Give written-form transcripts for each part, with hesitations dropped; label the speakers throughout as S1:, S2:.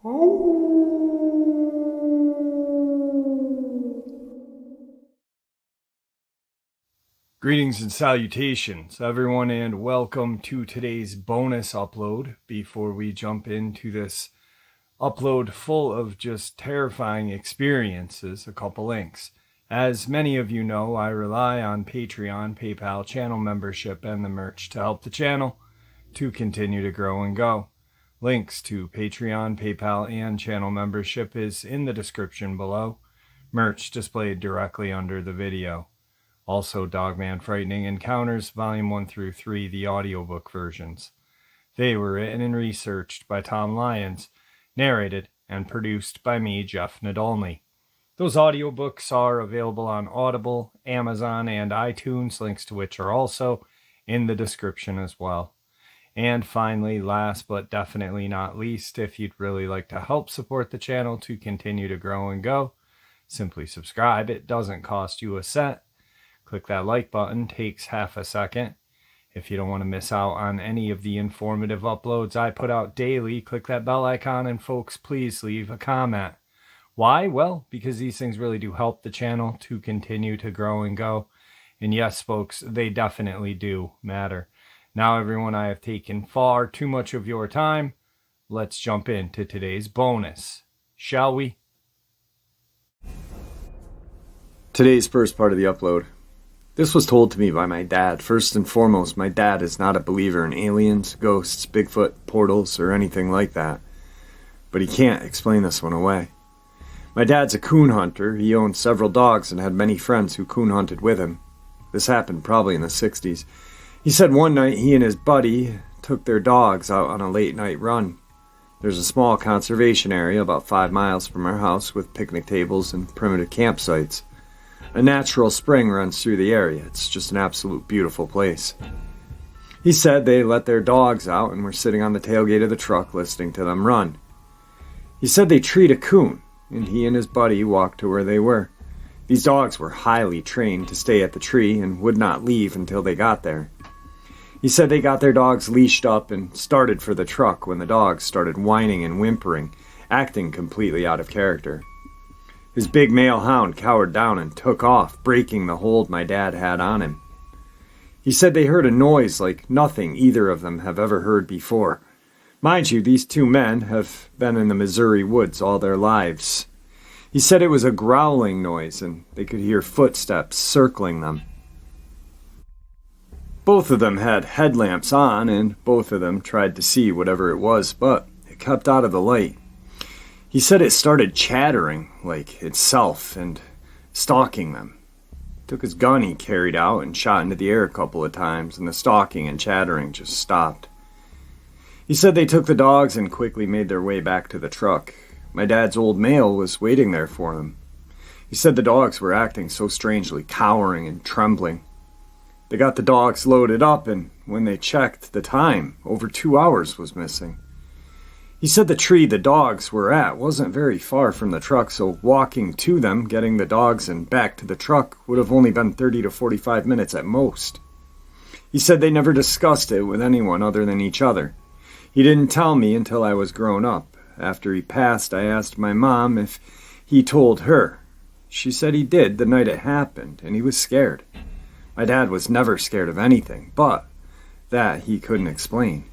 S1: Greetings and salutations, everyone, and welcome to today's bonus upload. Before we jump into this upload full of just terrifying experiences, a couple links. As many of you know, I rely on Patreon, PayPal, channel membership, and the merch to help the channel to continue to grow and go. Links to Patreon, PayPal, and channel membership is in the description below. Merch displayed directly under the video. Also, Dogman Frightening Encounters, Volume 1 through 3, the audiobook versions. They were written and researched by Tom Lyons, narrated and produced by me, Jeff Nadolny. Those audiobooks are available on Audible, Amazon, and iTunes, links to which are also in the description as well. And finally, last but definitely not least, if you'd really like to help support the channel to continue to grow and go, simply subscribe. It doesn't cost you a cent. Click that like button, takes half a second. If you don't want to miss out on any of the informative uploads I put out daily, click that bell icon, and folks, please leave a comment. Why? Well, because these things really do help the channel to continue to grow and go. And yes, folks, they definitely do matter. Now, everyone, I have taken far too much of your time. Let's jump into today's bonus, shall we?
S2: Today's first part of the upload. This was told to me by my dad. First and foremost, my dad is not a believer in aliens, ghosts, Bigfoot, portals, or anything like that. But he can't explain this one away. My dad's a coon hunter. He owned several dogs and had many friends who coon hunted with him. This happened probably in the 60s. He said one night he and his buddy took their dogs out on a late night run. There's a small conservation area about 5 miles from our house with picnic tables and primitive campsites. A natural spring runs through the area. It's just an absolute beautiful place. He said they let their dogs out and were sitting on the tailgate of the truck listening to them run. He said they treed a coon, and he and his buddy walked to where they were. These dogs were highly trained to stay at the tree and would not leave until they got there. He said they got their dogs leashed up and started for the truck when the dogs started whining and whimpering, acting completely out of character. His big male hound cowered down and took off, breaking the hold my dad had on him. He said they heard a noise like nothing either of them have ever heard before. Mind you, these two men have been in the Missouri woods all their lives. He said it was a growling noise and they could hear footsteps circling them. Both of them had headlamps on and both of them tried to see whatever it was, but it kept out of the light. He said it started chattering like itself and stalking them. Took his gun he carried out and shot into the air a couple of times, and the stalking and chattering just stopped. He said they took the dogs and quickly made their way back to the truck. My dad's old male was waiting there for them. He said the dogs were acting so strangely, cowering and trembling. They got the dogs loaded up, and when they checked the time, over 2 hours was missing. He said the tree the dogs were at wasn't very far from the truck, so walking to them, getting the dogs and back to the truck would have only been 30 to 45 minutes at most. He said they never discussed it with anyone other than each other. He didn't tell me until I was grown up. After he passed, I asked my mom if he told her. She said he did the night it happened, and he was scared. My dad was never scared of anything, but that he couldn't explain.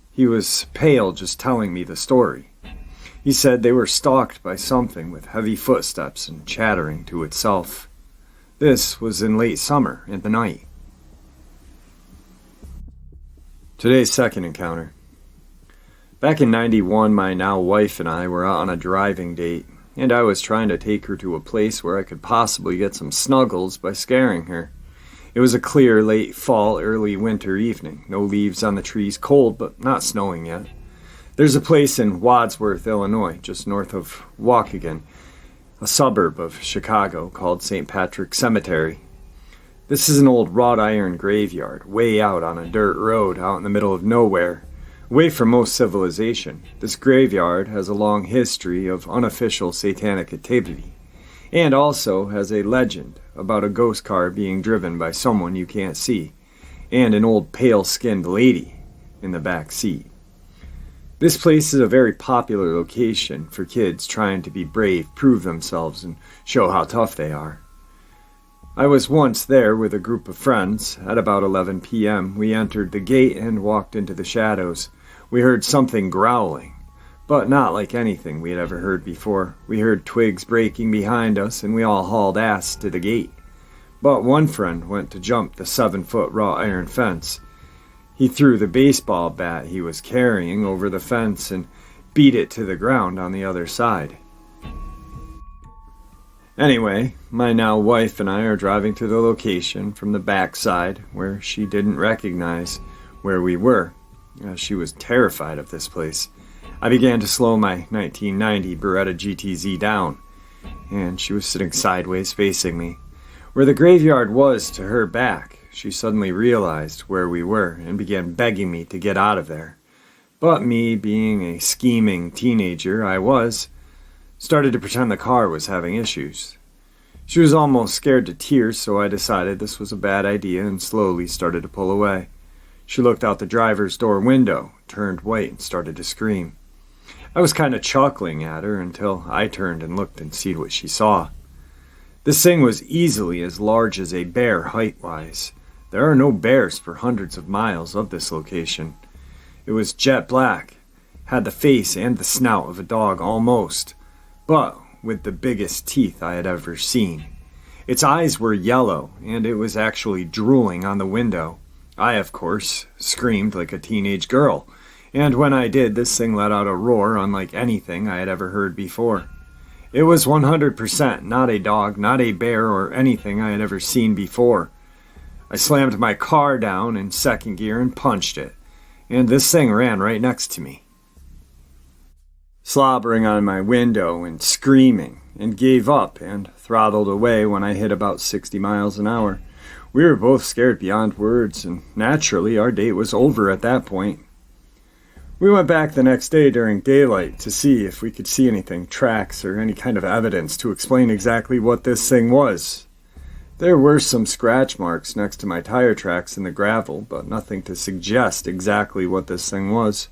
S2: He was pale just telling me the story. He said they were stalked by something with heavy footsteps and chattering to itself. This was in late summer, in the night. Today's second encounter. Back in '91, my now wife and I were out on a driving date, and I was trying to take her to a place where I could possibly get some snuggles by scaring her. It was a clear, late fall, early winter evening. No leaves on the trees, cold, but not snowing yet. There's a place in Wadsworth, Illinois, just north of Waukegan, a suburb of Chicago, called St. Patrick's Cemetery. This is an old wrought iron graveyard, way out on a dirt road, out in the middle of nowhere, away from most civilization. This graveyard has a long history of unofficial satanic activity, and also has a legend about a ghost car being driven by someone you can't see, and an old pale-skinned lady in the back seat. This place is a very popular location for kids trying to be brave, prove themselves, and show how tough they are. I was once there with a group of friends. At about 11 p.m., we entered the gate and walked into the shadows. We heard something growling, but not like anything we had ever heard before. We heard twigs breaking behind us, and we all hauled ass to the gate. But one friend went to jump the 7-foot wrought iron fence. He threw the baseball bat he was carrying over the fence and beat it to the ground on the other side. Anyway, my now wife and I are driving to the location from the back side where she didn't recognize where we were. She was terrified of this place. I began to slow my 1990 Beretta GTZ down, and she was sitting sideways facing me. Where the graveyard was to her back, she suddenly realized where we were and began begging me to get out of there. But me, being a scheming teenager started to pretend the car was having issues. She was almost scared to tears, so I decided this was a bad idea and slowly started to pull away. She looked out the driver's door window, turned white, and started to scream. I was kind of chuckling at her until I turned and looked and see what she saw. This thing was easily as large as a bear height-wise. There are no bears for hundreds of miles of this location. It was jet black, had the face and the snout of a dog almost, but with the biggest teeth I had ever seen. Its eyes were yellow, and it was actually drooling on the window. I, of course, screamed like a teenage girl, and when I did, this thing let out a roar unlike anything I had ever heard before. It was 100% not a dog, not a bear, or anything I had ever seen before. I slammed my car down in second gear and punched it, and this thing ran right next to me, slobbering on my window and screaming, and gave up and throttled away when I hit about 60 miles an hour. We were both scared beyond words, and naturally our date was over at that point. We went back the next day during daylight to see if we could see anything, tracks, or any kind of evidence to explain exactly what this thing was. There were some scratch marks next to my tire tracks in the gravel, but nothing to suggest exactly what this thing was.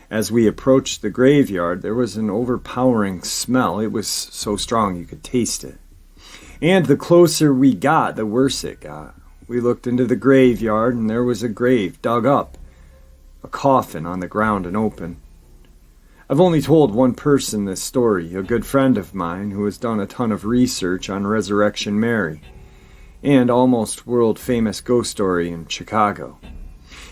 S2: As we approached the graveyard, there was an overpowering smell. It was so strong you could taste it. And the closer we got, the worse it got. We looked into the graveyard, and there was a grave dug up, a coffin on the ground and open. I've only told one person this story, a good friend of mine who has done a ton of research on Resurrection Mary, and almost world-famous ghost story in Chicago.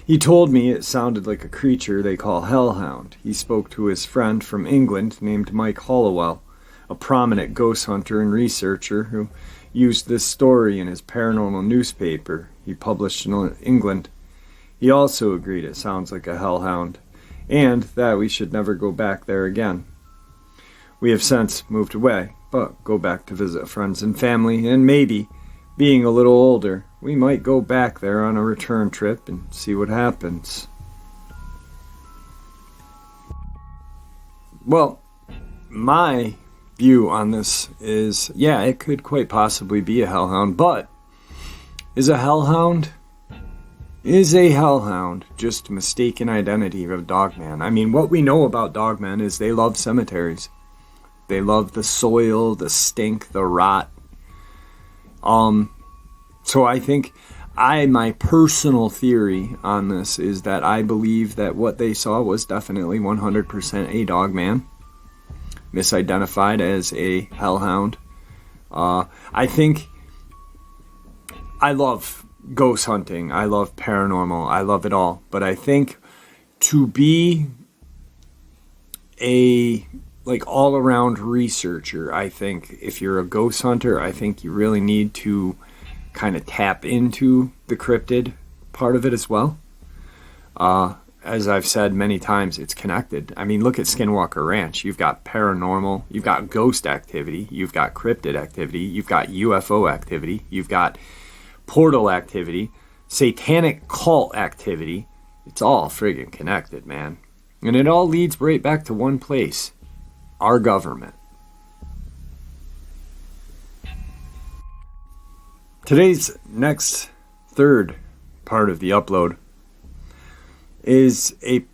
S2: He told me it sounded like a creature they call Hellhound. He spoke to his friend from England named Mike Hollowell, a prominent ghost hunter and researcher who used this story in his paranormal newspaper he published in England. He also agreed it sounds like a hellhound, and that we should never go back there again. We have since moved away, but go back to visit friends and family, and maybe, being a little older, we might go back there on a return trip and see what happens. Well, my view on this is, yeah, it could quite possibly be a hellhound, but is a hellhound just a mistaken identity of Dogman? I mean, what we know about Dogman is they love cemeteries. They love the soil, the stink, the rot. So I think my personal theory on this is that I believe that what they saw was definitely 100% a Dogman, misidentified as a hellhound. I think I love ghost hunting. I love paranormal. I love it all. But I think to be a all-around researcher, I think if you're a ghost hunter, I think you really need to kind of tap into the cryptid part of it as well. As I've said many times, it's connected. I mean, look at Skinwalker Ranch. You've got paranormal, you've got ghost activity, you've got cryptid activity, you've got UFO activity, you've got portal activity, satanic cult activity. It's all friggin' connected, man. And it all leads right back to one place: our government. Today's next third part of the upload is a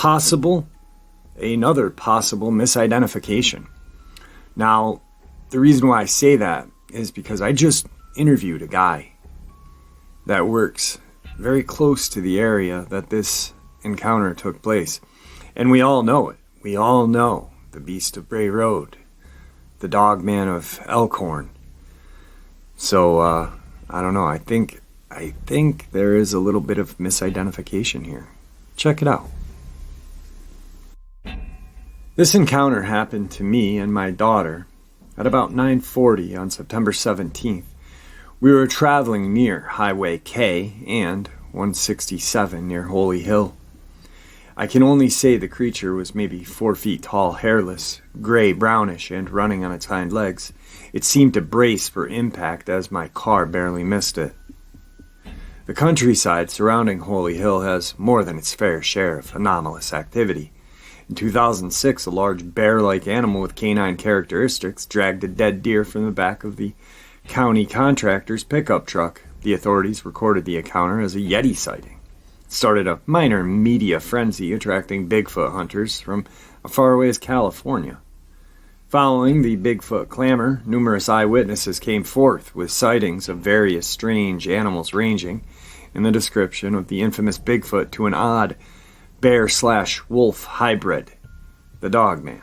S2: another possible misidentification. Now, the reason why I say that is because I just interviewed a guy that works very close to the area that this encounter took place. And we all know it. We all know the Beast of Bray Road, the Dogman of Elkhorn. So, I don't know. I think there is a little bit of misidentification here. Check it out. This encounter happened to me and my daughter at about 9:40 on September 17th. We were traveling near Highway K and 167 near Holy Hill. I can only say the creature was maybe 4 feet tall, hairless, gray-brownish, and running on its hind legs. It seemed to brace for impact as my car barely missed it. The countryside surrounding Holy Hill has more than its fair share of anomalous activity. In 2006, a large bear-like animal with canine characteristics dragged a dead deer from the back of the county contractor's pickup truck. The authorities recorded the encounter as a Yeti sighting. It started a minor media frenzy, attracting Bigfoot hunters from as far away as California. Following the Bigfoot clamor, numerous eyewitnesses came forth with sightings of various strange animals ranging in the description of the infamous Bigfoot to an odd bear/wolf hybrid, the Dogman.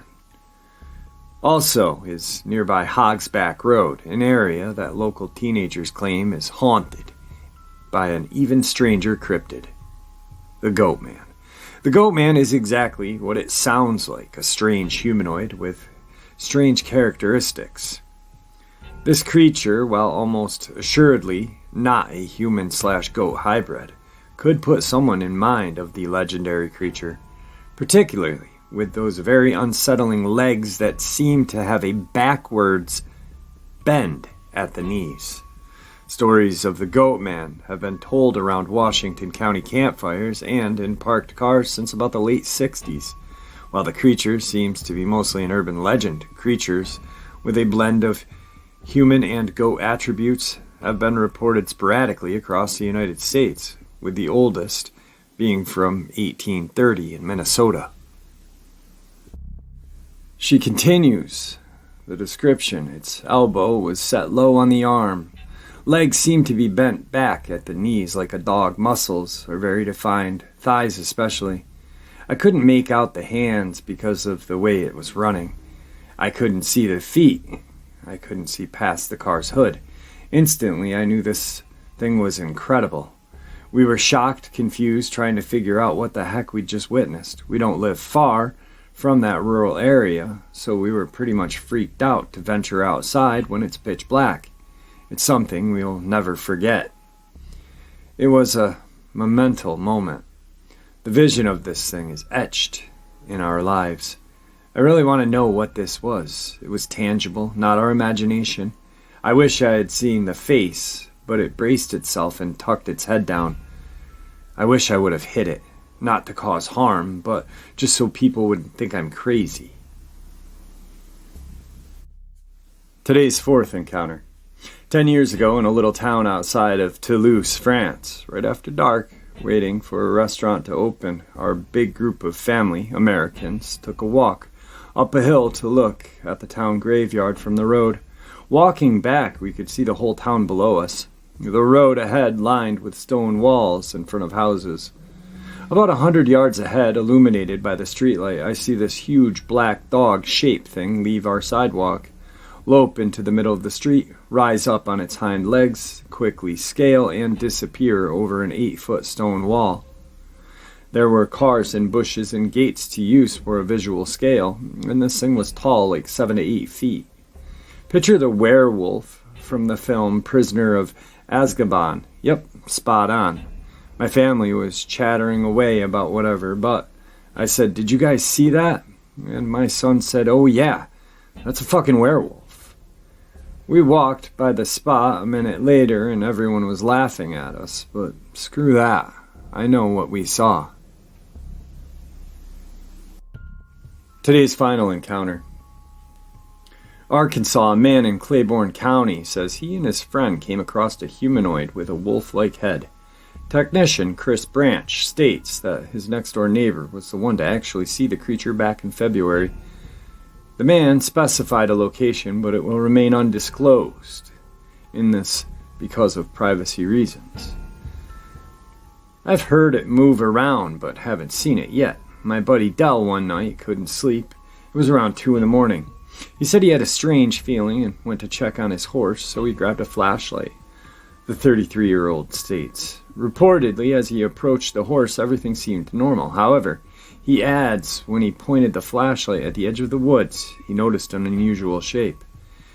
S2: Also is nearby Hogsback Road, an area that local teenagers claim is haunted by an even stranger cryptid, the Goatman. The Goatman is exactly what it sounds like, a strange humanoid with strange characteristics. This creature, while almost assuredly not a human/goat hybrid, could put someone in mind of the legendary creature, particularly with those very unsettling legs that seem to have a backwards bend at the knees. Stories of the Goatman have been told around Washington County campfires and in parked cars since about the late 60s. While the creature seems to be mostly an urban legend, creatures with a blend of human and goat attributes have been reported sporadically across the United States, with the oldest being from 1830 in Minnesota. She continues the description. Its elbow was set low on the arm. Legs seemed to be bent back at the knees like a dog. Muscles are very defined, thighs especially. I couldn't make out the hands because of the way it was running. I couldn't see the feet. I couldn't see past the car's hood. Instantly, I knew this thing was incredible. We were shocked, confused, trying to figure out what the heck we'd just witnessed. We don't live far from that rural area, so we were pretty much freaked out to venture outside when it's pitch black. It's something we'll never forget. It was a monumental moment. The vision of this thing is etched in our lives. I really want to know what this was. It was tangible, not our imagination. I wish I had seen the face, but it braced itself and tucked its head down. I wish I would have hit it, not to cause harm, but just so people wouldn't think I'm crazy. Today's fourth encounter. 10 years ago, in a little town outside of Toulouse, France, right after dark, waiting for a restaurant to open, our big group of family, Americans, took a walk up a hill to look at the town graveyard from the road. Walking back, we could see the whole town below us. The road ahead lined with stone walls in front of houses. About 100 yards ahead, illuminated by the streetlight, I see this huge black dog-shaped thing leave our sidewalk, lope into the middle of the street, rise up on its hind legs, quickly scale, and disappear over an 8-foot stone wall. There were cars and bushes and gates to use for a visual scale, and this thing was tall, like 7 to 8 feet. Picture the werewolf from the film Prisoner of Azkaban. Yep, spot on. My family was chattering away about whatever, but I said, "Did you guys see that?" And my son said, "Oh yeah, that's a fucking werewolf." We walked by the spot a minute later and everyone was laughing at us, but screw that. I know what we saw. Today's final encounter. Arkansas, a man in Claiborne County says he and his friend came across a humanoid with a wolf-like head, Technician Chris Branch states that his next-door neighbor was the one to actually see the creature back in February. The man specified a location, but it will remain undisclosed in this because of privacy reasons. I've heard it move around, but haven't seen it yet. My buddy Dell one night couldn't sleep. It was around 2 in the morning. He said he had a strange feeling and went to check on his horse, so he grabbed a flashlight. The 33-year-old states. Reportedly, as he approached the horse, everything seemed normal. However, he adds, when he pointed the flashlight at the edge of the woods, he noticed an unusual shape.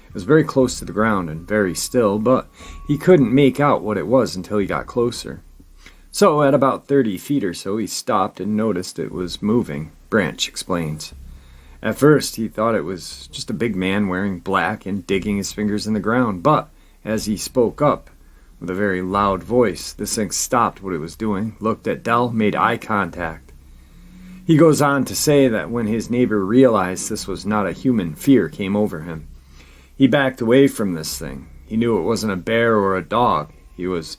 S2: It was very close to the ground and very still, but he couldn't make out what it was until he got closer. So, at about 30 feet or so, he stopped and noticed it was moving, Branch explains. At first, he thought it was just a big man wearing black and digging his fingers in the ground, but as he spoke up, with a very loud voice, this thing stopped what it was doing, looked at Dell, made eye contact. He goes on to say that when his neighbor realized this was not a human, fear came over him. He backed away from this thing. He knew it wasn't a bear or a dog. He was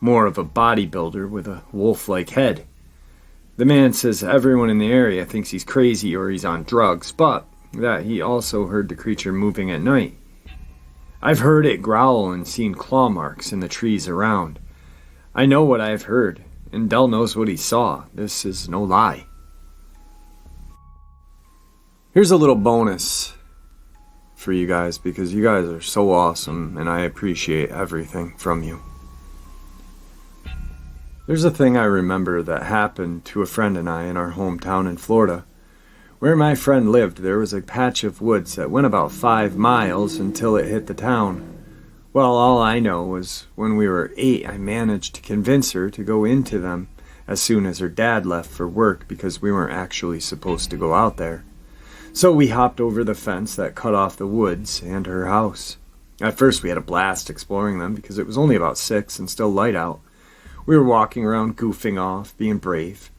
S2: more of a bodybuilder with a wolf-like head. The man says everyone in the area thinks he's crazy or he's on drugs, but that he also heard the creature moving at night. I've heard it growl and seen claw marks in the trees around. I know what I've heard, and Dell knows what he saw. This is no lie. Here's a little bonus for you guys, because you guys are so awesome, and I appreciate everything from you. There's a thing I remember that happened to a friend and I in our hometown in Florida. Where my friend lived, there was a patch of woods that went about 5 miles until it hit the town. Well, all I know was when we were 8, I managed to convince her to go into them as soon as her dad left for work because we weren't actually supposed to go out there. So we hopped over the fence that cut off the woods and her house. At first we had a blast exploring them because it was only about 6 and still light out. We were walking around goofing off, being brave.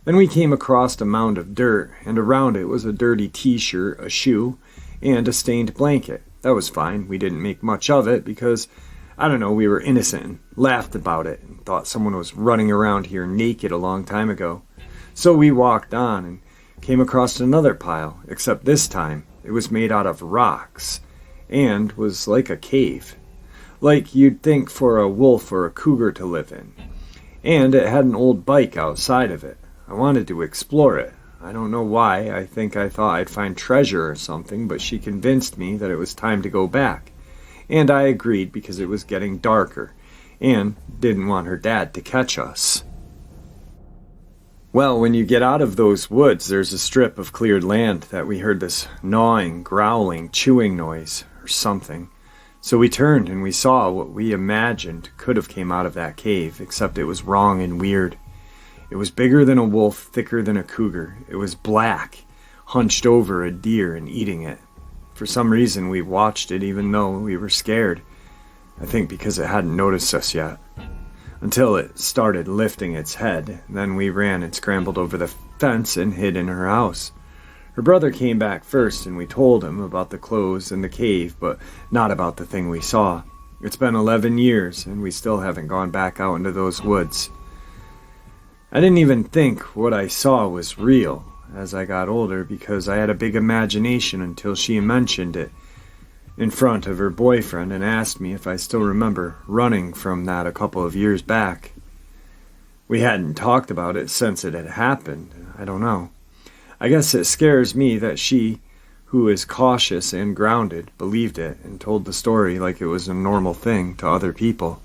S2: Then we came across a mound of dirt, and around it was a dirty t-shirt, a shoe, and a stained blanket. That was fine. We didn't make much of it because, I don't know, we were innocent and laughed about it and thought someone was running around here naked a long time ago. So we walked on and came across another pile, except this time it was made out of rocks and was like a cave. Like you'd think for a wolf or a cougar to live in. And it had an old bike outside of it. I wanted to explore it. I don't know why. I thought I'd find treasure or something, but she convinced me that it was time to go back. And I agreed because it was getting darker and didn't want her dad to catch us. Well, when you get out of those woods, there's a strip of cleared land that we heard this gnawing, growling, chewing noise or something. So we turned and we saw what we imagined could have came out of that cave, except it was wrong and weird. It was bigger than a wolf, thicker than a cougar. It was black, hunched over a deer and eating it. For some reason, we watched it even though we were scared. I think because it hadn't noticed us yet. Until it started lifting its head. Then we ran and scrambled over the fence and hid in her house. Her brother came back first and we told him about the clothes and the cave, but not about the thing we saw. It's been 11 years and we still haven't gone back out into those woods. I didn't even think what I saw was real as I got older because I had a big imagination until she mentioned it in front of her boyfriend and asked me if I still remember running from that a couple of years back. We hadn't talked about it since it had happened. I don't know. I guess it scares me that she, who is cautious and grounded, believed it and told the story like it was a normal thing to other people.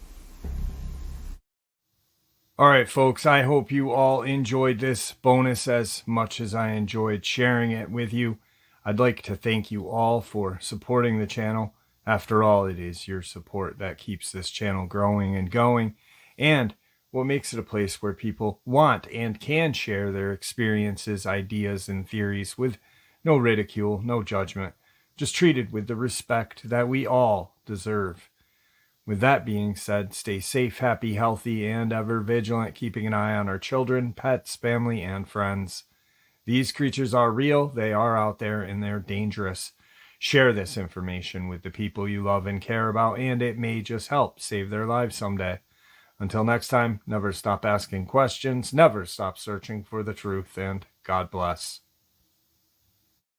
S1: All right, folks, I hope you all enjoyed this bonus as much as I enjoyed sharing it with you. I'd like to thank you all for supporting the channel. After all, it is your support that keeps this channel growing and going, and what makes it a place where people want and can share their experiences, ideas, and theories with no ridicule, no judgment, just treated with the respect that we all deserve. With that being said, stay safe, happy, healthy, and ever vigilant, keeping an eye on our children, pets, family, and friends. These creatures are real, they are out there, and they're dangerous. Share this information with the people you love and care about, and it may just help save their lives someday. Until next time, never stop asking questions, never stop searching for the truth, and God bless.